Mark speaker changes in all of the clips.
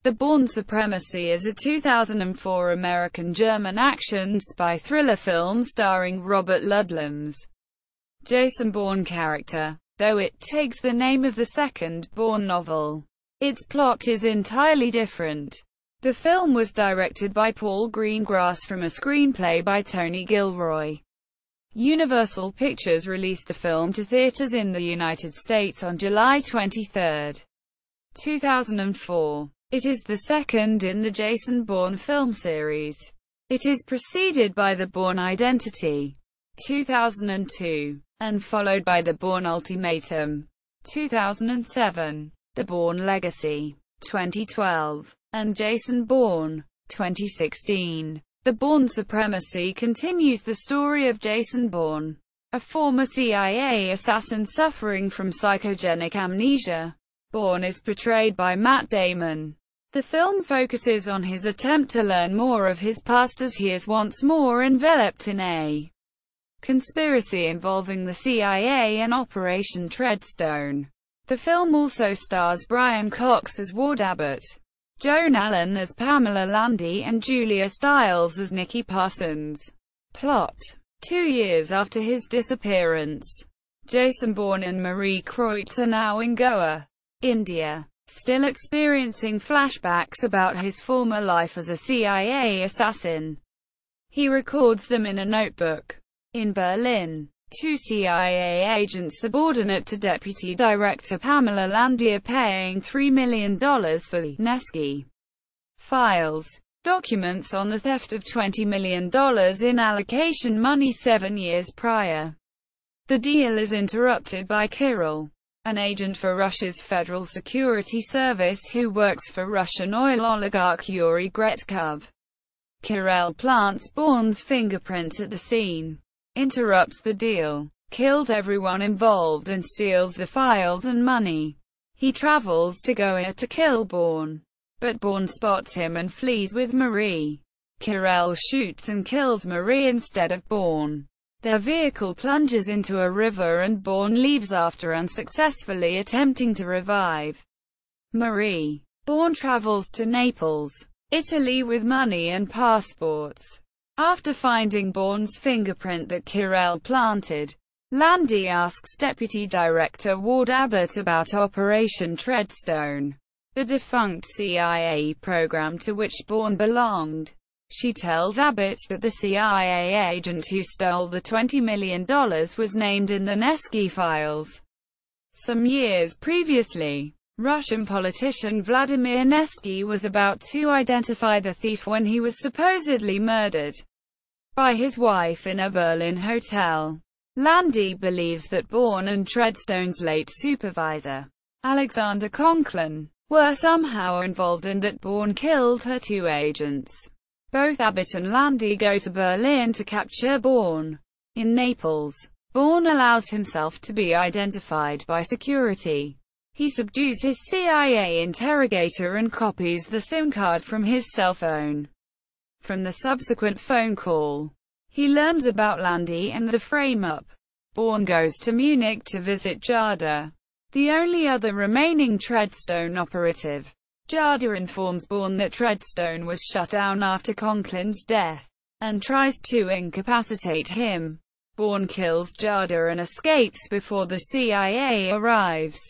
Speaker 1: The Bourne Supremacy is a 2004 American-German action spy thriller film starring Robert Ludlum's Jason Bourne character. Though it takes the name of the second Bourne novel, its plot is entirely different. The film was directed by Paul Greengrass from a screenplay by Tony Gilroy. Universal Pictures released the film to theaters in the United States on July 23, 2004. It is the second in the Jason Bourne film series. It is preceded by the Bourne Identity, 2002, and followed by the Bourne Ultimatum, 2007, the Bourne Legacy, 2012, and Jason Bourne, 2016. The Bourne Supremacy continues the story of Jason Bourne, a former CIA assassin suffering from psychogenic amnesia. Bourne is portrayed by Matt Damon. The film focuses on his attempt to learn more of his past as he is once more enveloped in a conspiracy involving the CIA and Operation Treadstone. The film also stars Brian Cox as Ward Abbott, Joan Allen as Pamela, Landy, and Julia Stiles as Nicky Parsons. Plot: 2 years after his disappearance, Jason Bourne and Marie Kreutz are now in Goa, India, still experiencing flashbacks about his former life as a CIA assassin. He records them in a notebook. In Berlin, 2 CIA agents subordinate to Deputy Director Pamela Landy are paying $3 million for the Nesky files, documents on the theft of $20 million in allocation money 7 years prior. The deal is interrupted by Kirill, an agent for Russia's Federal Security Service who works for Russian oil oligarch Yuri Gretkov. Kirill plants Bourne's fingerprint at the scene, interrupts the deal, kills everyone involved and steals the files and money. He travels to Goa to kill Bourne, but Bourne spots him and flees with Marie. Kirill shoots and kills Marie instead of Bourne. Their vehicle plunges into a river and Bourne leaves after unsuccessfully attempting to revive Marie. Bourne travels to Naples, Italy with money and passports. After finding Bourne's fingerprint that Kirill planted, Landy asks Deputy Director Ward Abbott about Operation Treadstone, the defunct CIA program to which Bourne belonged. She tells Abbott that the CIA agent who stole the $20 million was named in the Nesky files. Some years previously, Russian politician Vladimir Nesky was about to identify the thief when he was supposedly murdered by his wife in a Berlin hotel. Landy believes that Bourne and Treadstone's late supervisor, Alexander Conklin, were somehow involved and that Bourne killed her 2 agents. Both Abbott and Landy go to Berlin to capture Bourne. In Naples, Bourne allows himself to be identified by security. He subdues his CIA interrogator and copies the SIM card from his cell phone. From the subsequent phone call, he learns about Landy and the frame-up. Bourne goes to Munich to visit Jada, the only other remaining Treadstone operative. Jada informs Bourne that Treadstone was shut down after Conklin's death, and tries to incapacitate him. Bourne kills Jada and escapes before the CIA arrives.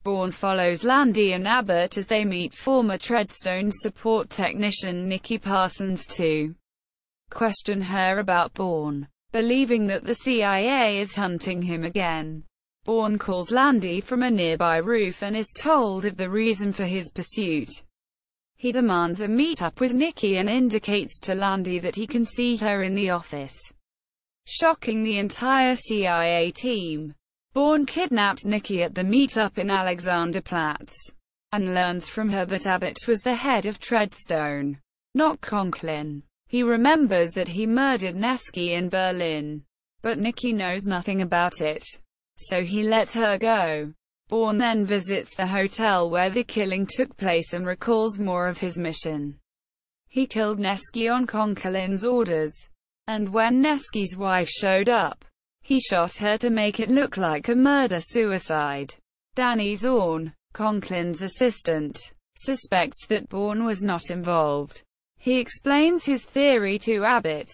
Speaker 1: Bourne follows Landy and Abbott as they meet former Treadstone support technician Nicky Parsons to question her about Bourne. Believing that the CIA is hunting him again, Bourne calls Landy from a nearby roof and is told of the reason for his pursuit. He demands a meet-up with Nicky and indicates to Landy that he can see her in the office. Shocking the entire CIA team, Bourne kidnaps Nicky at the meet-up in Alexanderplatz, and learns from her that Abbott was the head of Treadstone, not Conklin. He remembers that he murdered Nesky in Berlin, but Nicky knows nothing about it, so he lets her go. Bourne then visits the hotel where the killing took place and recalls more of his mission. He killed Nesky on Conklin's orders, and when Nesky's wife showed up, he shot her to make it look like a murder-suicide. Danny Zorn, Conklin's assistant, suspects that Bourne was not involved. He explains his theory to Abbott,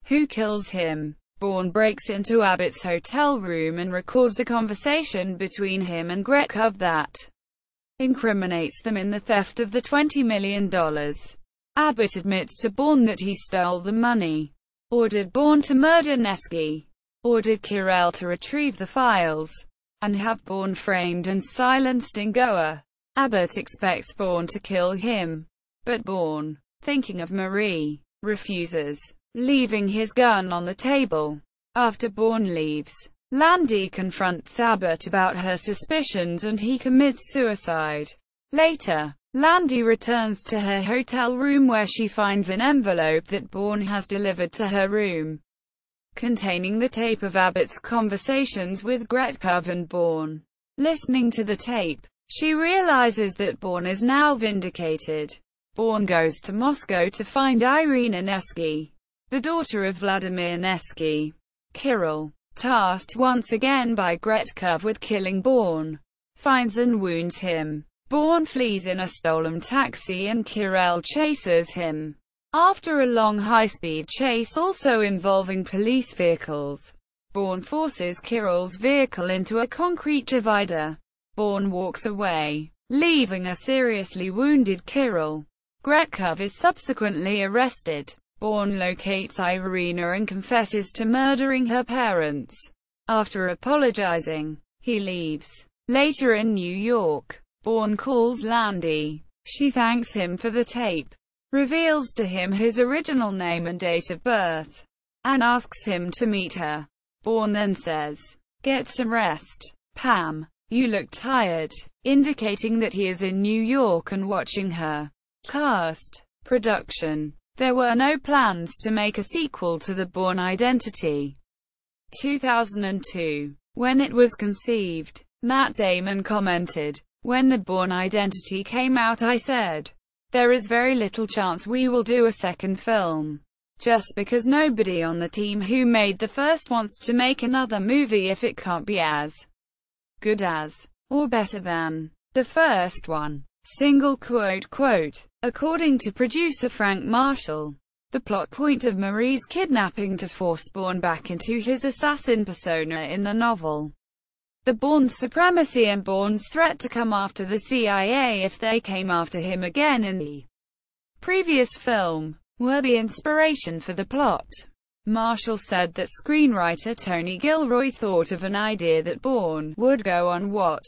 Speaker 1: who kills him. Bourne breaks into Abbott's hotel room and records a conversation between him and Gretkov that incriminates them in the theft of the $20 million. Abbott admits to Bourne that he stole the money, ordered Bourne to murder Nesky, ordered Kirel to retrieve the files, and have Bourne framed and silenced in Goa. Abbott expects Bourne to kill him, but Bourne, thinking of Marie, refuses, leaving his gun on the table. After Bourne leaves, Landy confronts Abbott about her suspicions and he commits suicide. Later, Landy returns to her hotel room where she finds an envelope that Bourne has delivered to her room, containing the tape of Abbott's conversations with Gretkov and Bourne. Listening to the tape, she realizes that Bourne is now vindicated. Bourne goes to Moscow to find Irina Nesky, the daughter of Vladimir Nesky. Kirel, tasked once again by Gretkov with killing Bourne, finds and wounds him. Bourne flees in a stolen taxi and Kirel chases him. After a long high-speed chase also involving police vehicles, Bourne forces Kirel's vehicle into a concrete divider. Bourne walks away, leaving a seriously wounded Kirel. Gretkov is subsequently arrested. Bourne locates Irina and confesses to murdering her parents. After apologizing, he leaves. Later in New York, Bourne calls Landy. She thanks him for the tape, reveals to him his original name and date of birth, and asks him to meet her. Bourne then says, "Get some rest, Pam. You look tired," indicating that he is in New York and watching her. Cast. Production. There were no plans to make a sequel to the Bourne Identity. 2002. When it was conceived, Matt Damon commented, "When the Bourne Identity came out I said, there is very little chance we will do a second film. Just because nobody on the team who made the first wants to make another movie if it can't be as good as, or better than, the first one." Single quote, quote. According to producer Frank Marshall, the plot point of Marie's kidnapping to force Bourne back into his assassin persona in the novel, the Bourne Supremacy and Bourne's threat to come after the CIA if they came after him again in the previous film, were the inspiration for the plot. Marshall said that screenwriter Tony Gilroy thought of an idea that Bourne would go on what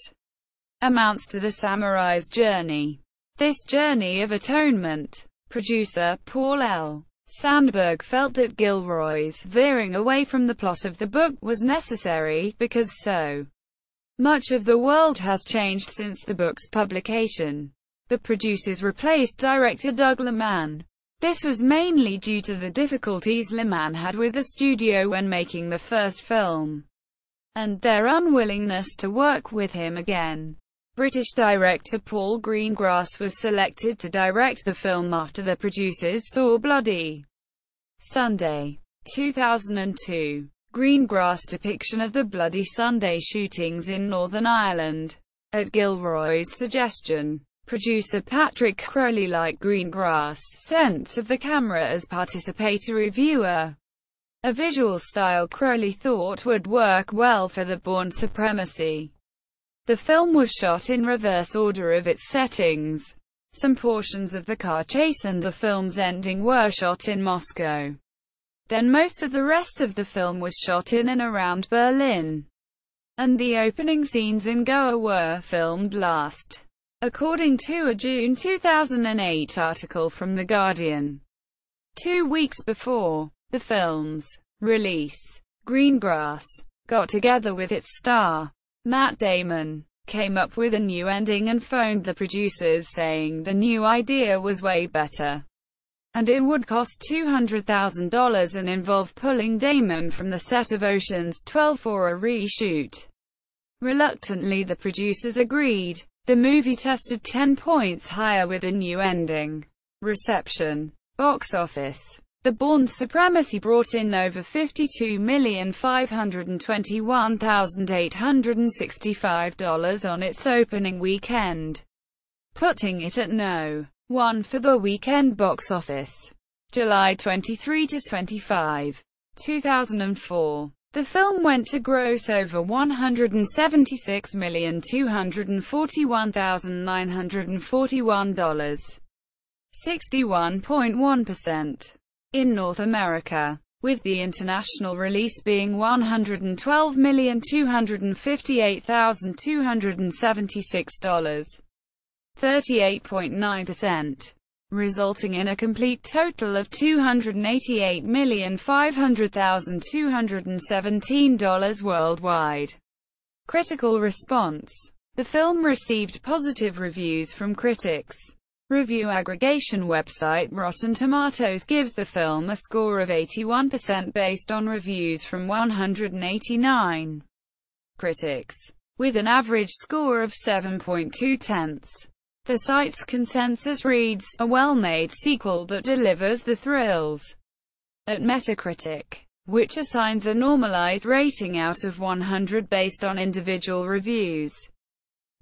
Speaker 1: amounts to the samurai's journey. This journey of atonement. Producer Paul L. Sandberg felt that Gilroy's veering away from the plot of the book was necessary, because so much of the world has changed since the book's publication. The producers replaced director Doug Liman. This was mainly due to the difficulties Liman had with the studio when making the first film, and their unwillingness to work with him again. British director Paul Greengrass was selected to direct the film after the producers saw Bloody Sunday. 2002. Greengrass' depiction of the Bloody Sunday shootings in Northern Ireland. At Gilroy's suggestion, producer Patrick Crowley liked Greengrass' sense of the camera as participatory viewer, a visual style Crowley thought would work well for the Bourne Supremacy. The film was shot in reverse order of its settings. Some portions of the car chase and the film's ending were shot in Moscow. Then most of the rest of the film was shot in and around Berlin, and the opening scenes in Goa were filmed last, according to a June 2008 article from The Guardian. 2 weeks before the film's release, Greengrass got together with its star, Matt Damon, came up with a new ending and phoned the producers saying the new idea was way better, and it would cost $200,000 and involve pulling Damon from the set of Ocean's 12 for a reshoot. Reluctantly the producers agreed. The movie tested 10 points higher with a new ending. Reception. Box office. The Bourne Supremacy brought in over $52,521,865 on its opening weekend. putting it at No. 1 for the weekend box office. July 23 to 25, 2004. The film went to gross over $176,241,941, 61.1%, in North America, with the international release being $112,258,276, 38.9%, resulting in a complete total of $288,500,217 worldwide. Critical response. The film received positive reviews from critics. Review aggregation website Rotten Tomatoes gives the film a score of 81% based on reviews from 189 critics, with an average score of 7.2. The site's consensus reads, "A well-made sequel that delivers the thrills." At Metacritic, which assigns a normalized rating out of 100 based on individual reviews,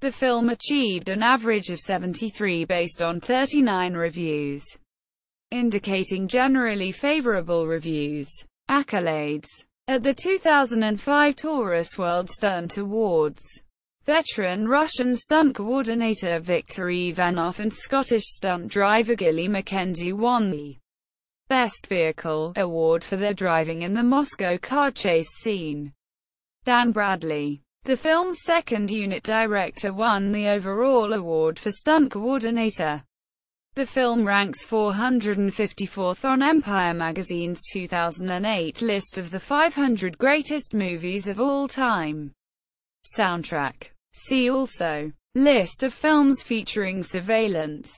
Speaker 1: the film achieved an average of 73 based on 39 reviews, indicating generally favorable reviews. Accolades. At the 2005 Taurus World Stunt Awards, veteran Russian stunt coordinator Viktor Ivanov and Scottish stunt driver Gilly Mackenzie won the Best Vehicle award for their driving in the Moscow car chase scene. Dan Bradley, the film's second unit director, won the overall award for stunt coordinator. The film ranks 454th on Empire magazine's 2008 list of the 500 greatest movies of all time. Soundtrack. See also: List of films featuring surveillance.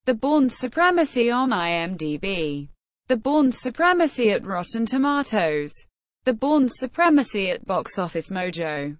Speaker 1: The Bourne Supremacy on IMDb. The Bourne Supremacy at Rotten Tomatoes. The Bourne Supremacy at Box Office Mojo.